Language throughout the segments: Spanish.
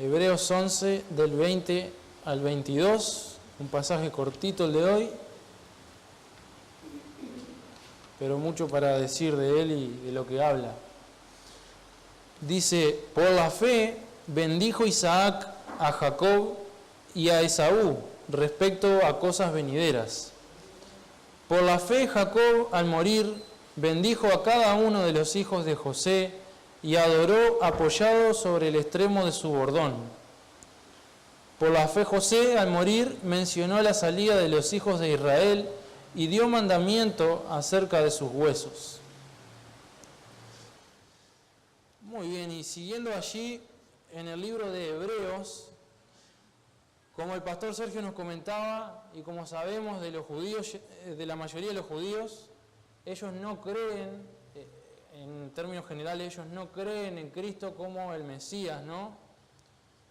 Hebreos 11, del 20 al 22, un pasaje cortito el de hoy, pero mucho para decir de él y de lo que habla. Dice, por la fe bendijo Isaac a Jacob y a Esaú respecto a cosas venideras. Por la fe Jacob al morir bendijo a cada uno de los hijos de José y adoró apoyado sobre el extremo de su bordón. Por la fe José al morir mencionó la salida de los hijos de Israel y dio mandamiento acerca de sus huesos. Muy bien, y siguiendo allí en el libro de Hebreos, como el pastor Sergio nos comentaba y como sabemos de los judíos, de la mayoría de los judíos, ellos no creen, en términos generales, ellos no creen en Cristo como el Mesías, ¿no?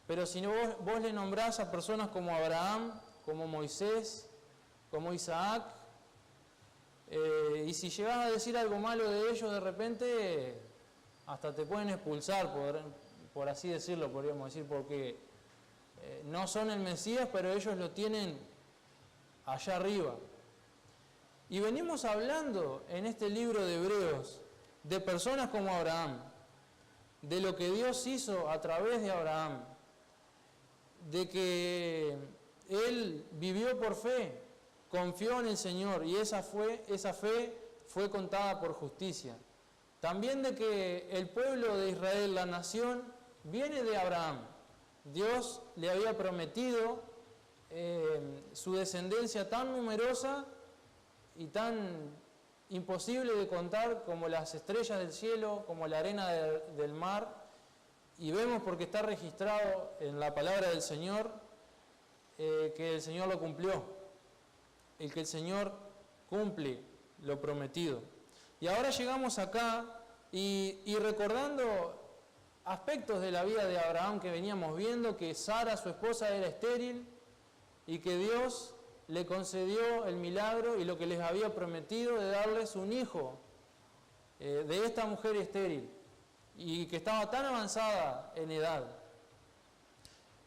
Pero si vos le nombrás a personas como Abraham, como Moisés, como Isaac, y si llegás a decir algo malo de ellos de repente, hasta te pueden expulsar, por así decirlo, podríamos decir, porque no son el Mesías, pero ellos lo tienen allá arriba. Y venimos hablando en este libro de Hebreos de personas como Abraham, de lo que Dios hizo a través de Abraham, de que él vivió por fe, confió en el Señor y esa fe fue contada por justicia. También de que el pueblo de Israel, la nación, viene de Abraham. Dios le había prometido su descendencia tan numerosa y tan imposible de contar como las estrellas del cielo, como la arena del mar, y vemos porque está registrado en la palabra del Señor que el Señor lo cumplió, el que el Señor cumple lo prometido. Y ahora llegamos acá y recordando aspectos de la vida de Abraham que veníamos viendo, que Sara, su esposa, era estéril y que Dios le concedió el milagro y lo que les había prometido de darles un hijo de esta mujer estéril y que estaba tan avanzada en edad.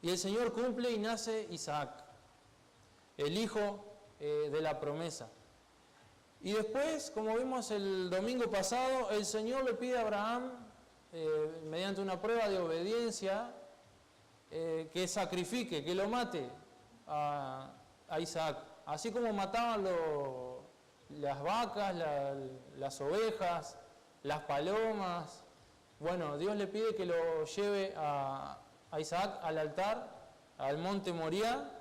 Y el Señor cumple y nace Isaac, el hijo de la promesa. Y después, como vimos el domingo pasado, el Señor le pide a Abraham, mediante una prueba de obediencia, que sacrifique, que lo mate a Isaac. Así como mataban las vacas, las ovejas, las palomas. Bueno, Dios le pide que lo lleve a Isaac al altar, al monte Moriah,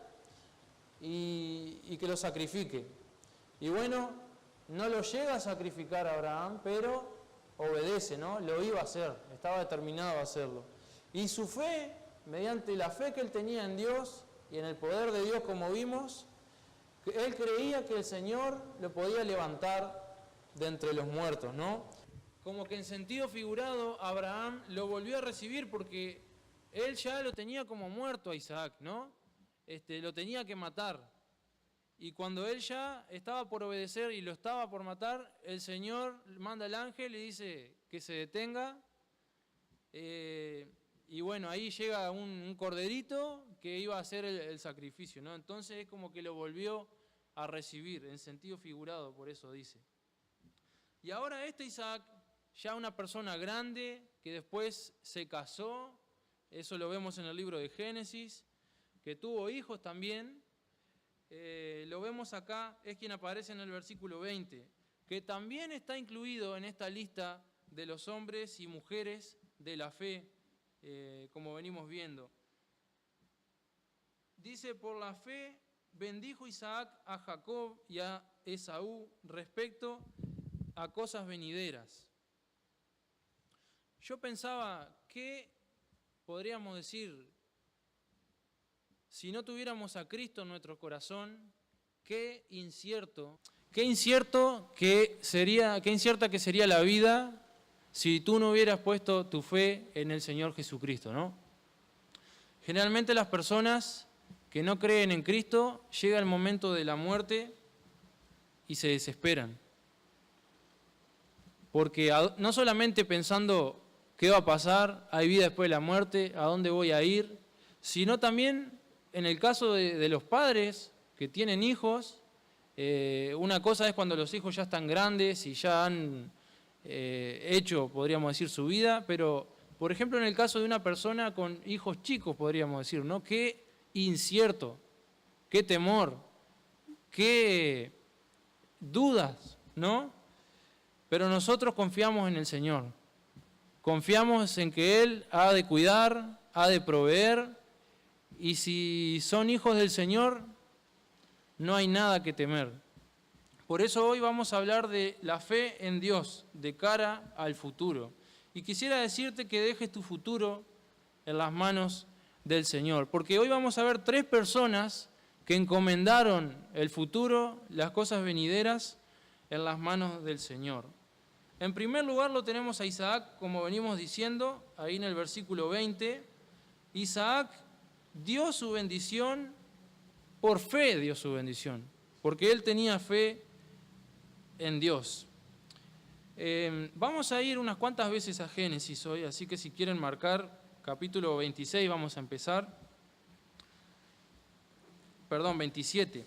y que lo sacrifique. Y bueno, no lo llega a sacrificar a Abraham, pero obedece, ¿no? Lo iba a hacer, estaba determinado a hacerlo. Y su fe, mediante la fe que él tenía en Dios y en el poder de Dios, como vimos, él creía que el Señor lo podía levantar de entre los muertos, ¿no? Como que en sentido figurado, Abraham lo volvió a recibir porque él ya lo tenía como muerto a Isaac, ¿no? Lo tenía que matar. Y cuando él ya estaba por obedecer y lo estaba por matar, el Señor manda al ángel y dice que se detenga. Y bueno, ahí llega un corderito que iba a hacer el sacrificio, ¿no? Entonces es como que lo volvió a recibir, en sentido figurado, por eso dice. Y ahora Isaac, ya una persona grande, que después se casó, eso lo vemos en el libro de Génesis, que tuvo hijos también, lo vemos acá, es quien aparece en el versículo 20, que también está incluido en esta lista de los hombres y mujeres de la fe, como venimos viendo. Dice, por la fe bendijo Isaac a Jacob y a Esaú respecto a cosas venideras. Yo pensaba, ¿qué podríamos decir si no tuviéramos a Cristo en nuestro corazón? Qué incierta que sería la vida si tú no hubieras puesto tu fe en el Señor Jesucristo, ¿no? Generalmente las personas que no creen en Cristo, llega el momento de la muerte y se desesperan. Porque no solamente pensando qué va a pasar, hay vida después de la muerte, a dónde voy a ir, sino también en el caso de los padres que tienen hijos. Una cosa es cuando los hijos ya están grandes y ya han hecho, podríamos decir, su vida, pero, por ejemplo, en el caso de una persona con hijos chicos, podríamos decir, ¿no? Qué incierto, qué temor, qué dudas, ¿no? Pero nosotros confiamos en el Señor. Confiamos en que Él ha de cuidar, ha de proveer, y si son hijos del Señor, no hay nada que temer. Por eso hoy vamos a hablar de la fe en Dios de cara al futuro. Y quisiera decirte que dejes tu futuro en las manos del Señor, porque hoy vamos a ver 3 personas que encomendaron el futuro, las cosas venideras, en las manos del Señor. En primer lugar lo tenemos a Isaac, como venimos diciendo, ahí en el versículo 20. Isaac dio su bendición, por fe dio su bendición, porque él tenía fe en Dios. Vamos a ir unas cuantas veces a Génesis hoy, así que si quieren marcar capítulo 26, vamos a empezar. 27.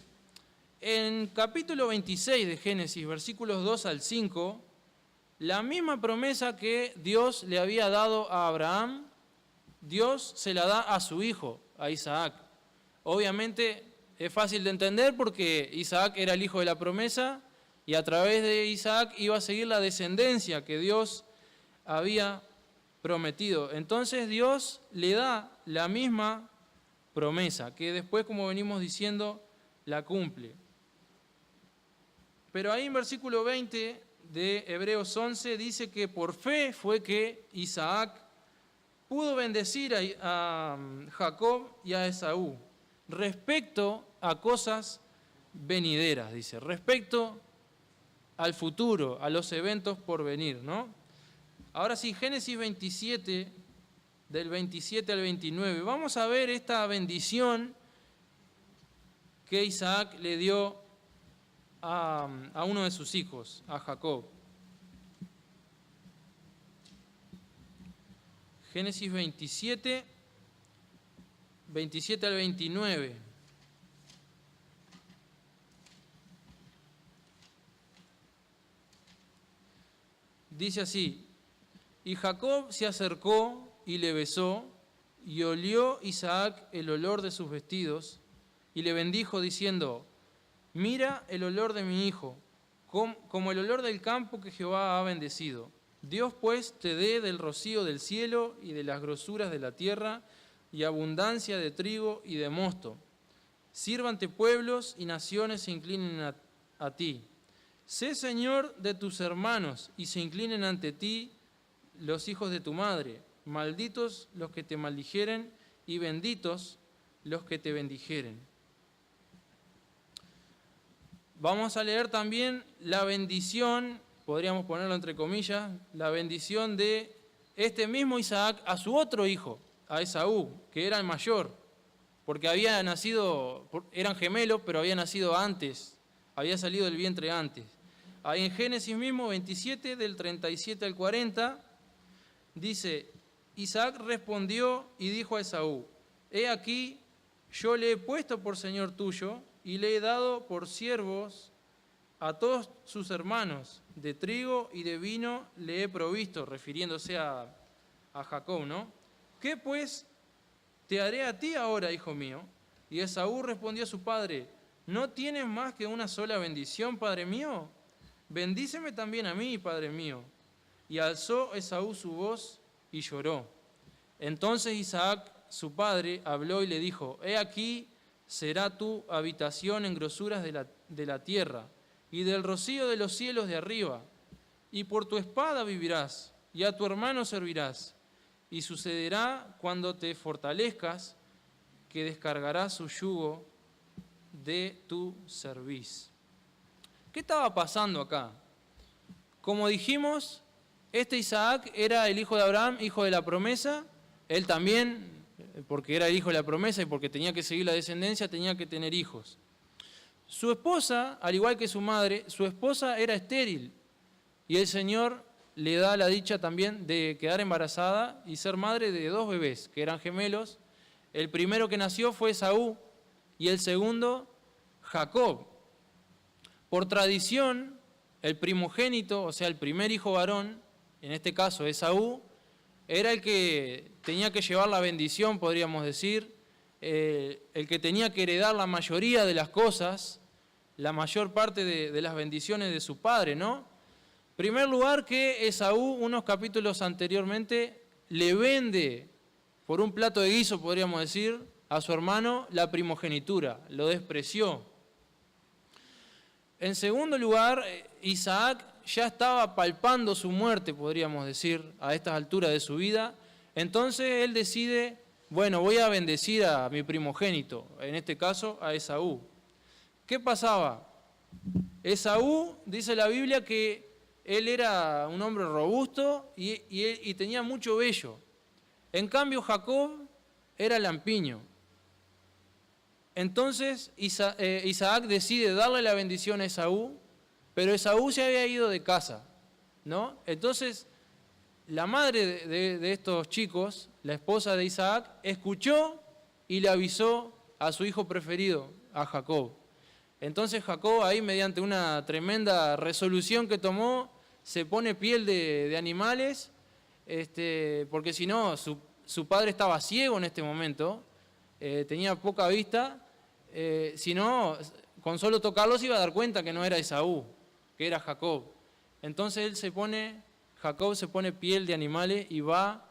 En capítulo 26 de Génesis, versículos 2 al 5, la misma promesa que Dios le había dado a Abraham, Dios se la da a su hijo, a Isaac. Obviamente es fácil de entender porque Isaac era el hijo de la promesa y a través de Isaac iba a seguir la descendencia que Dios había prometido. Entonces Dios le da la misma promesa, que después, como venimos diciendo, la cumple. Pero ahí en versículo 20 de Hebreos 11 dice que por fe fue que Isaac pudo bendecir a Jacob y a Esaú respecto a cosas venideras, dice, respecto al futuro, a los eventos por venir, ¿no? Ahora sí, Génesis 27, del 27 al 29, vamos a ver esta bendición que Isaac le dio a uno de sus hijos, a Jacob. Génesis 27, 27 al 29. Dice así: y Jacob se acercó y le besó, y olió Isaac el olor de sus vestidos, y le bendijo diciendo: mira el olor de mi hijo, como el olor del campo que Jehová ha bendecido. Dios pues te dé del rocío del cielo y de las grosuras de la tierra, y abundancia de trigo y de mosto. Sírvante pueblos y naciones se inclinen a ti. Sé Señor de tus hermanos, y se inclinen ante ti los hijos de tu madre. Malditos los que te maldijeren, y benditos los que te bendijeren. Vamos a leer también la bendición, podríamos ponerlo entre comillas, la bendición de este mismo Isaac a su otro hijo, a Esaú, que era el mayor, porque había nacido, eran gemelos, pero había nacido antes, había salido del vientre antes. Ahí en Génesis mismo, 27, del 37 al 40, dice: Isaac respondió y dijo a Esaú: he aquí, yo le he puesto por señor tuyo, y le he dado por siervos a todos sus hermanos, de trigo y de vino le he provisto, refiriéndose a Jacob, ¿no? ¿Qué pues te haré a ti ahora, hijo mío? Y Esaú respondió a su padre: ¿no tienes más que una sola bendición, padre mío? Bendíceme también a mí, padre mío. Y alzó Esaú su voz y lloró. Entonces Isaac, su padre, habló y le dijo: he aquí, será tu habitación en grosuras de la tierra, y del rocío de los cielos de arriba, y por tu espada vivirás, y a tu hermano servirás. Y sucederá cuando te fortalezcas, que descargarás su yugo de tu cerviz. ¿Qué estaba pasando acá? Como dijimos, este Isaac era el hijo de Abraham, hijo de la promesa. Él también, porque era el hijo de la promesa y porque tenía que seguir la descendencia, tenía que tener hijos. Su esposa, al igual que su madre, su esposa era estéril, y el Señor le da la dicha también de quedar embarazada y ser madre de 2 bebés, que eran gemelos, El primero que nació fue Esaú y el segundo Jacob. Por tradición, el primogénito, o sea, el primer hijo varón, en este caso Esaú, era el que tenía que llevar la bendición, podríamos decir, el que tenía que heredar la mayoría de las cosas, la mayor parte de las bendiciones de su padre, ¿no? En primer lugar que Esaú, unos capítulos anteriormente, le vende por un plato de guiso, podríamos decir, a su hermano la primogenitura, lo despreció. En segundo lugar, Isaac ya estaba palpando su muerte, podríamos decir, a estas alturas de su vida. Entonces él decide, bueno, voy a bendecir a mi primogénito, en este caso a Esaú. ¿Qué pasaba? Esaú, dice la Biblia, que él era un hombre robusto y tenía mucho vello. En cambio, Jacob era lampiño. Entonces Isaac decide darle la bendición a Esaú, pero Esaú se había ido de casa, ¿no? Entonces, la madre de estos chicos, la esposa de Isaac, escuchó y le avisó a su hijo preferido, a Jacob. Entonces Jacob ahí, mediante una tremenda resolución que tomó, se pone piel de animales, porque si no, su padre estaba ciego en este momento, tenía poca vista, si no, con solo tocarlo se iba a dar cuenta que no era Esaú, que era Jacob. Entonces Jacob se pone piel de animales y va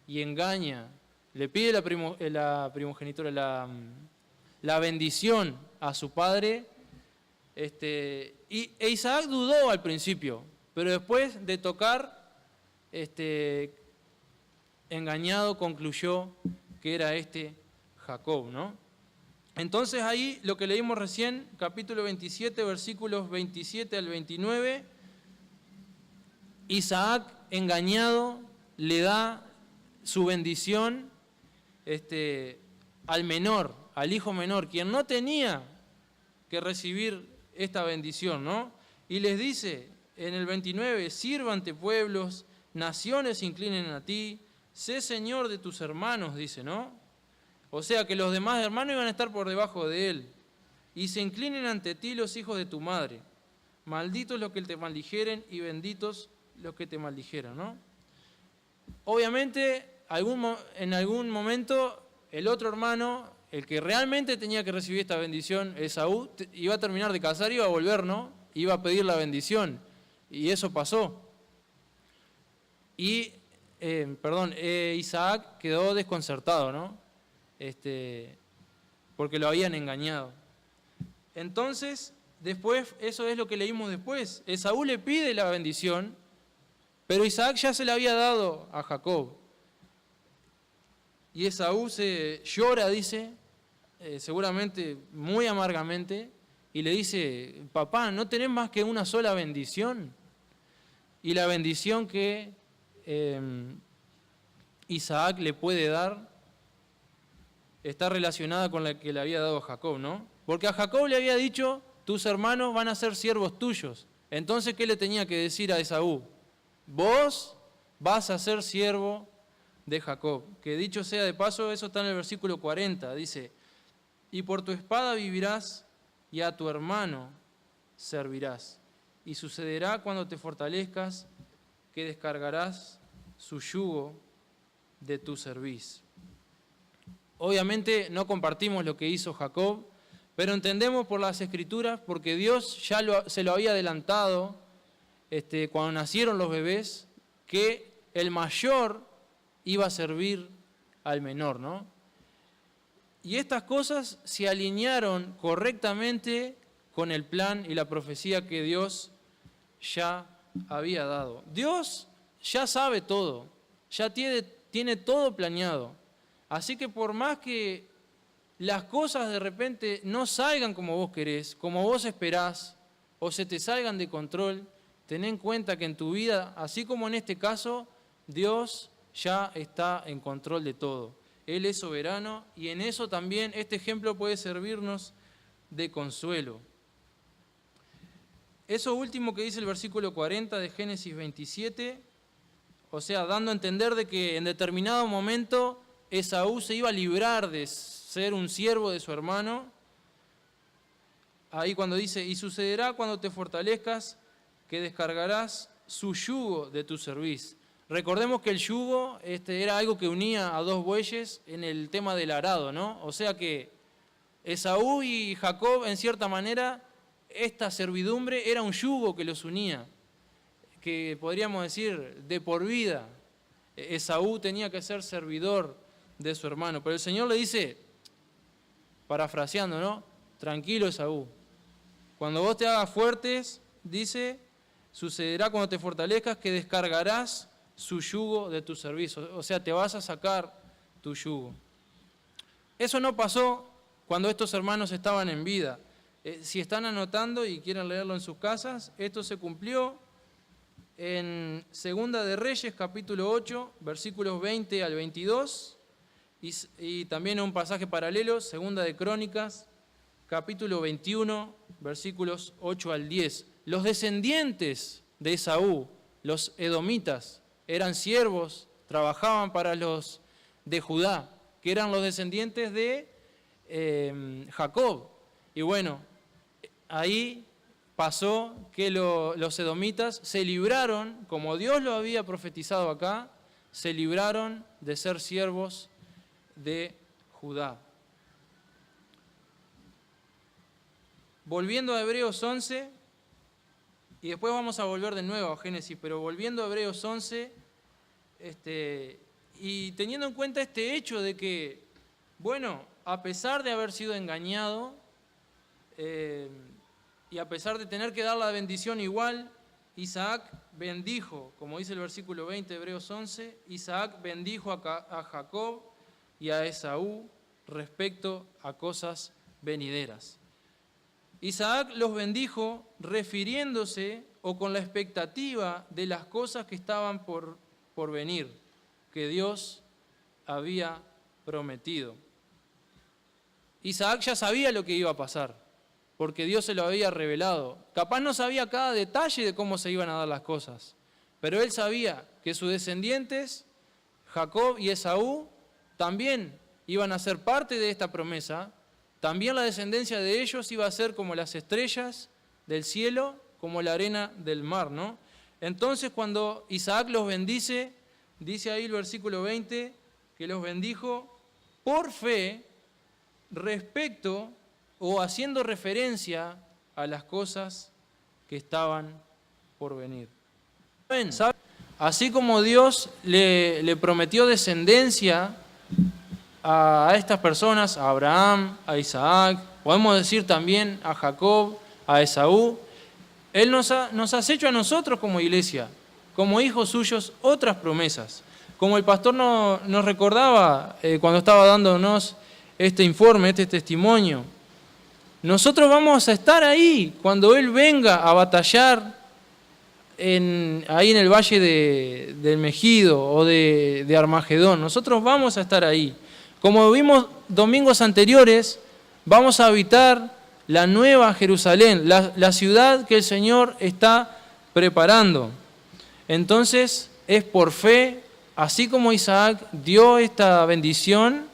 y engaña, le pide la primogenitura, la bendición a su padre, e Isaac dudó al principio, pero después de tocar, engañado concluyó que era Jacob, ¿no? Entonces ahí lo que leímos recién, capítulo 27, versículos 27 al 29, Isaac, engañado, le da su bendición al menor, al hijo menor, quien no tenía que recibir esta bendición, ¿no? Y les dice en el 29, sírvante pueblos, naciones se inclinen a ti, sé señor de tus hermanos, dice, ¿no? O sea que los demás hermanos iban a estar por debajo de él. Y se inclinen ante ti los hijos de tu madre. Malditos los que te maldijeren y benditos los que te maldijeran, ¿no? Obviamente, en algún momento, el otro hermano, el que realmente tenía que recibir esta bendición, Esaú, iba a terminar de casar y iba a volver, ¿no? Iba a pedir la bendición. Y eso pasó. Y, Isaac quedó desconcertado, ¿no? Porque lo habían engañado. Entonces, después, eso es lo que leímos después. Esaú le pide la bendición, pero Isaac ya se la había dado a Jacob. Y Esaú llora, dice, seguramente muy amargamente, y le dice, papá, ¿no tenés más que una sola bendición? Y la bendición que Isaac le puede dar está relacionada con la que le había dado a Jacob, ¿no? Porque a Jacob le había dicho, tus hermanos van a ser siervos tuyos. Entonces, ¿qué le tenía que decir a Esaú? Vos vas a ser siervo de Jacob. Que dicho sea de paso, eso está en el versículo 40, dice, y por tu espada vivirás y a tu hermano servirás. Y sucederá cuando te fortalezcas que descargarás su yugo de tu cerviz. Obviamente no compartimos lo que hizo Jacob, pero entendemos por las Escrituras, porque Dios ya se lo había adelantado cuando nacieron los bebés, que el mayor iba a servir al menor, ¿no? Y estas cosas se alinearon correctamente con el plan y la profecía que Dios ya había dado. Dios ya sabe todo, ya tiene todo planeado. Así que por más que las cosas de repente no salgan como vos querés, como vos esperás, o se te salgan de control, ten en cuenta que en tu vida, así como en este caso, Dios ya está en control de todo. Él es soberano y en eso también este ejemplo puede servirnos de consuelo. Eso último que dice el versículo 40 de Génesis 27, o sea, dando a entender de que en determinado momento Esaú se iba a librar de ser un siervo de su hermano. Ahí cuando dice, y sucederá cuando te fortalezcas, que descargarás su yugo de tu cerviz. Recordemos que el yugo era algo que unía a dos bueyes en el tema del arado, ¿no? O sea que Esaú y Jacob, en cierta manera, esta servidumbre era un yugo que los unía, que podríamos decir de por vida. Esaú tenía que ser servidor de su hermano, pero el Señor le dice, parafraseando, ¿no? Tranquilo, Esaú. Cuando vos te hagas fuertes, dice, sucederá cuando te fortalezcas que descargarás su yugo de tu servicio. O sea, te vas a sacar tu yugo. Eso no pasó cuando estos hermanos estaban en vida. Si están anotando y quieren leerlo en sus casas, esto se cumplió en Segunda de Reyes, capítulo 8, versículos 20 al 22, y también en un pasaje paralelo, Segunda de Crónicas, capítulo 21, versículos 8 al 10. Los descendientes de Esaú, los edomitas, eran siervos, trabajaban para los de Judá, que eran los descendientes de Jacob. Y bueno, ahí pasó que los edomitas se libraron, como Dios lo había profetizado acá, se libraron de ser siervos de Judá. Volviendo a Hebreos 11, y después vamos a volver de nuevo a Génesis, pero volviendo a Hebreos 11, y teniendo en cuenta este hecho de que, bueno, a pesar de haber sido engañado, y a pesar de tener que dar la bendición igual, Isaac bendijo, como dice el versículo 20 de Hebreos 11, Isaac bendijo a Jacob y a Esaú respecto a cosas venideras. Isaac los bendijo refiriéndose o con la expectativa de las cosas que estaban por venir, que Dios había prometido. Isaac ya sabía lo que iba a pasar, porque Dios se lo había revelado. Capaz no sabía cada detalle de cómo se iban a dar las cosas, pero él sabía que sus descendientes, Jacob y Esaú, también iban a ser parte de esta promesa. También la descendencia de ellos iba a ser como las estrellas del cielo, como la arena del mar, ¿no? Entonces cuando Isaac los bendice, dice ahí el versículo 20, que los bendijo por fe respecto o haciendo referencia a las cosas que estaban por venir. ¿Saben? Así como Dios le prometió descendencia a estas personas, a Abraham, a Isaac, podemos decir también a Jacob, a Esaú, Él nos ha hecho a nosotros como iglesia, como hijos suyos, otras promesas. Como el pastor nos recordaba cuando estaba dándonos este informe, este testimonio, nosotros vamos a estar ahí cuando Él venga a batallar ahí en el valle del Megido o de Armagedón. Nosotros vamos a estar ahí. Como vimos domingos anteriores, vamos a habitar la nueva Jerusalén, la ciudad que el Señor está preparando. Entonces, es por fe, así como Isaac dio esta bendición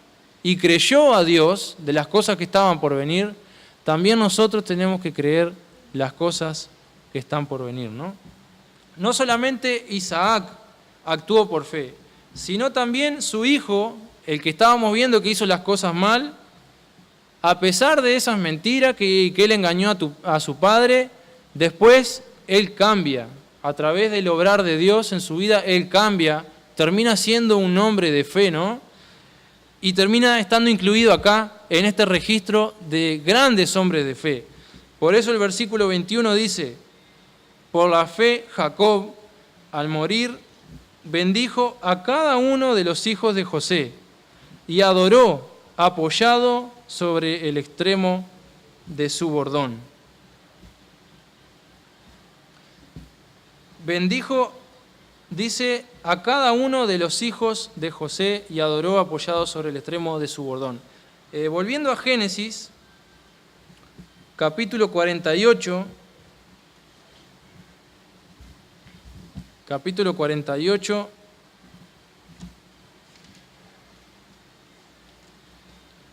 y creyó a Dios de las cosas que estaban por venir, también nosotros tenemos que creer las cosas que están por venir, ¿no? No solamente Isaac actuó por fe, sino también su hijo, el que estábamos viendo que hizo las cosas mal, a pesar de esas mentiras que él engañó a su padre, después él cambia. A través del obrar de Dios en su vida, él cambia, termina siendo un hombre de fe, ¿no? Y termina estando incluido acá en este registro de grandes hombres de fe. Por eso el versículo 21 dice, por la fe Jacob, al morir, bendijo a cada uno de los hijos de José y adoró apoyado sobre el extremo de su bordón. Bendijo, dice, a cada uno de los hijos de José y adoró apoyado sobre el extremo de su bordón. Volviendo a Génesis, capítulo 48,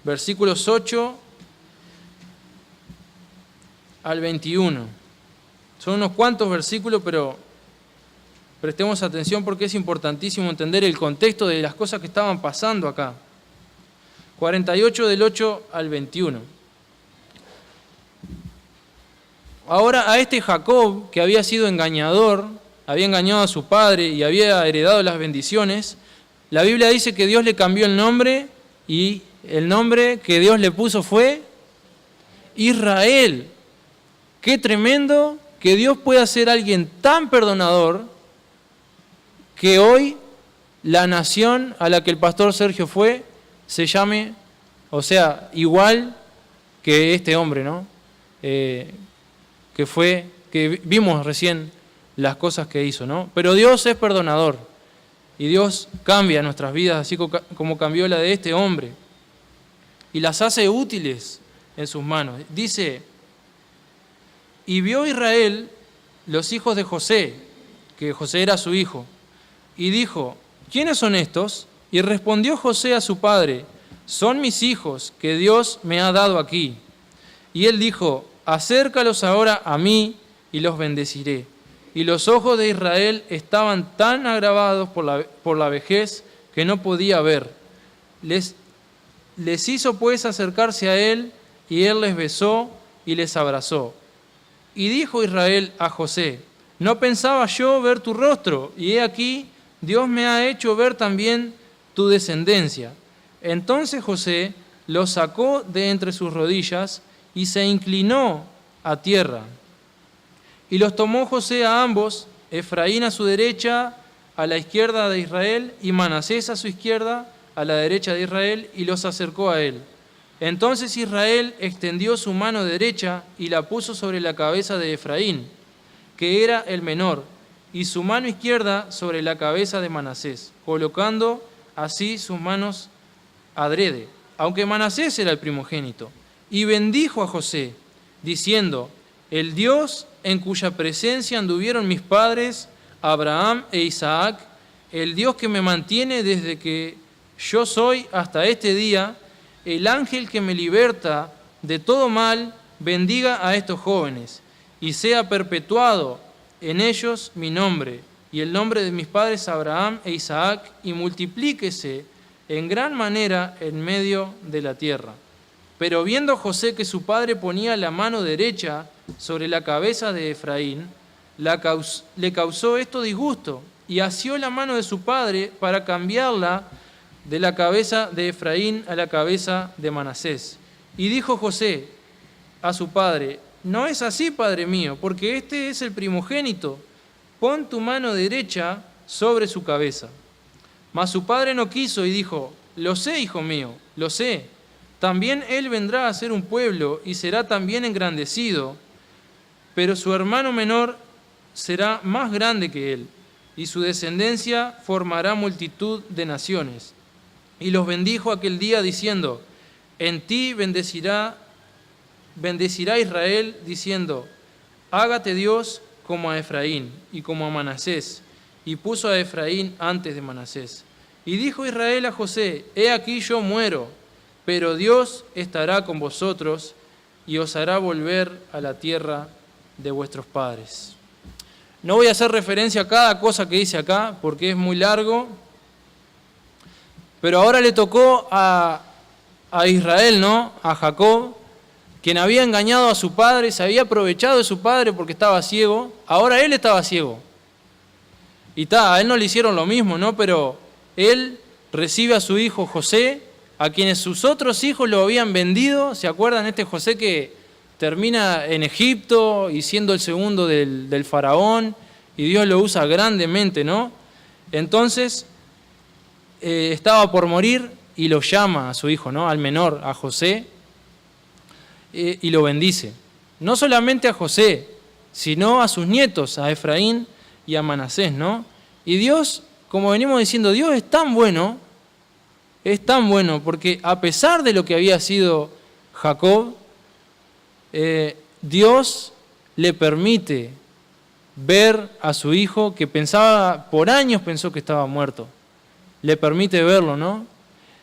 versículos 8 al 21. Son unos cuantos versículos, pero prestemos atención porque es importantísimo entender el contexto de las cosas que estaban pasando acá. 48 del 8 al 21. Ahora a este Jacob, que había sido engañador, había engañado a su padre y había heredado las bendiciones, la Biblia dice que Dios le cambió el nombre y el nombre que Dios le puso fue Israel. Qué tremendo que Dios pueda ser alguien tan perdonador que hoy la nación a la que el pastor Sergio fue se llame, o sea, igual que este hombre, ¿no? Que vimos recién las cosas que hizo, ¿no? Pero Dios es perdonador y Dios cambia nuestras vidas así como cambió la de este hombre y las hace útiles en sus manos. Dice, y vio Israel los hijos de José, que José era su hijo, y dijo, ¿quiénes son estos? Y respondió José a su padre, son mis hijos que Dios me ha dado aquí. Y él dijo, acércalos ahora a mí y los bendeciré. Y los ojos de Israel estaban tan agravados por la vejez que no podía ver. Les hizo pues acercarse a él, y él les besó y les abrazó. Y dijo Israel a José, no pensaba yo ver tu rostro, y he aquí, Dios me ha hecho ver también tu descendencia. Entonces José los sacó de entre sus rodillas y se inclinó a tierra. Y los tomó José a ambos, Efraín a su derecha, a la izquierda de Israel, y Manasés a su izquierda, a la derecha de Israel, y los acercó a él. Entonces Israel extendió su mano derecha y la puso sobre la cabeza de Efraín, que era el menor, y su mano izquierda sobre la cabeza de Manasés, colocando así sus manos adrede, aunque Manasés era el primogénito. Y bendijo a José, diciendo, el Dios en cuya presencia anduvieron mis padres, Abraham e Isaac, el Dios que me mantiene desde que yo soy hasta este día, el ángel que me liberta de todo mal, bendiga a estos jóvenes, y sea perpetuado en ellos mi nombre, y el nombre de mis padres Abraham e Isaac, y multiplíquese en gran manera en medio de la tierra. Pero viendo José que su padre ponía la mano derecha sobre la cabeza de Efraín, le causó esto disgusto, y asió la mano de su padre para cambiarla de la cabeza de Efraín a la cabeza de Manasés. Y dijo José a su padre, no es así, padre mío, porque este es el primogénito, pon tu mano derecha sobre su cabeza. Mas su padre no quiso y dijo, lo sé, hijo mío, lo sé, también él vendrá a ser un pueblo y será también engrandecido, pero su hermano menor será más grande que él, y su descendencia formará multitud de naciones. Y los bendijo aquel día diciendo, en ti bendecirá Israel, diciendo, hágate Dios como a Efraín y como a Manasés. Y puso a Efraín antes de Manasés. Y dijo Israel a José, he aquí yo muero, pero Dios estará con vosotros y os hará volver a la tierra de vuestros padres. No voy a hacer referencia a cada cosa que dice acá, porque es muy largo, pero ahora le tocó a Israel, ¿no? A Jacob, quien había engañado a su padre, se había aprovechado de su padre porque estaba ciego, ahora él estaba ciego. Y a él no le hicieron lo mismo, ¿no? Pero él recibe a su hijo José, a quienes sus otros hijos lo habían vendido. ¿Se acuerdan? Este José que termina en Egipto y siendo el segundo del faraón, y Dios lo usa grandemente, ¿no? Entonces, estaba por morir y lo llama a su hijo, ¿no? Al menor, a José, y lo bendice. No solamente a José, sino a sus nietos, a Efraín y a Manasés, ¿no? Y Dios, como venimos diciendo, Dios es tan bueno, porque a pesar de lo que había sido Jacob, Dios le permite ver a su hijo que por años pensó que estaba muerto. Le permite verlo, ¿no?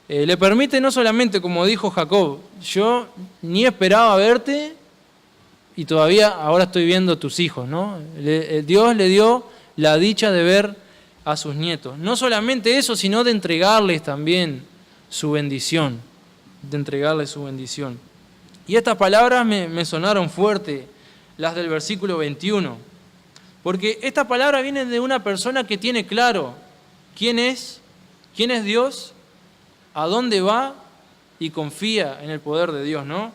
le permite no solamente, como dijo Jacob, yo ni esperaba verte y todavía ahora estoy viendo tus hijos, ¿no? Dios le dio la dicha de ver a sus nietos. No solamente eso, sino de entregarles también su bendición, de entregarles su bendición. Y estas palabras me sonaron fuerte, las del versículo 21, porque estas palabras vienen de una persona que tiene claro quién es Dios, a dónde va y confía en el poder de Dios, ¿no?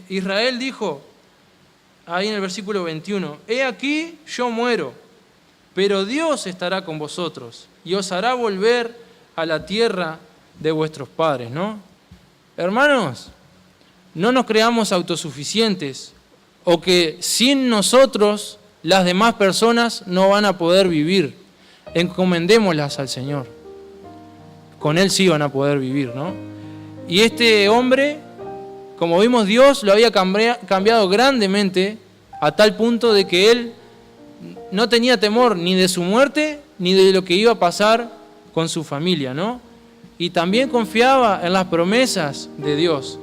Israel dijo, ahí en el versículo 21, he aquí yo muero, pero Dios estará con vosotros y os hará volver a la tierra de vuestros padres, ¿no? Hermanos, no nos creamos autosuficientes o que sin nosotros las demás personas no van a poder vivir. Encomendémoslas al Señor. Con Él sí van a poder vivir, ¿no? Y este hombre, como vimos, Dios lo había cambiado grandemente a tal punto de que él no tenía temor ni de su muerte ni de lo que iba a pasar con su familia, ¿no? Y también confiaba en las promesas de Dios.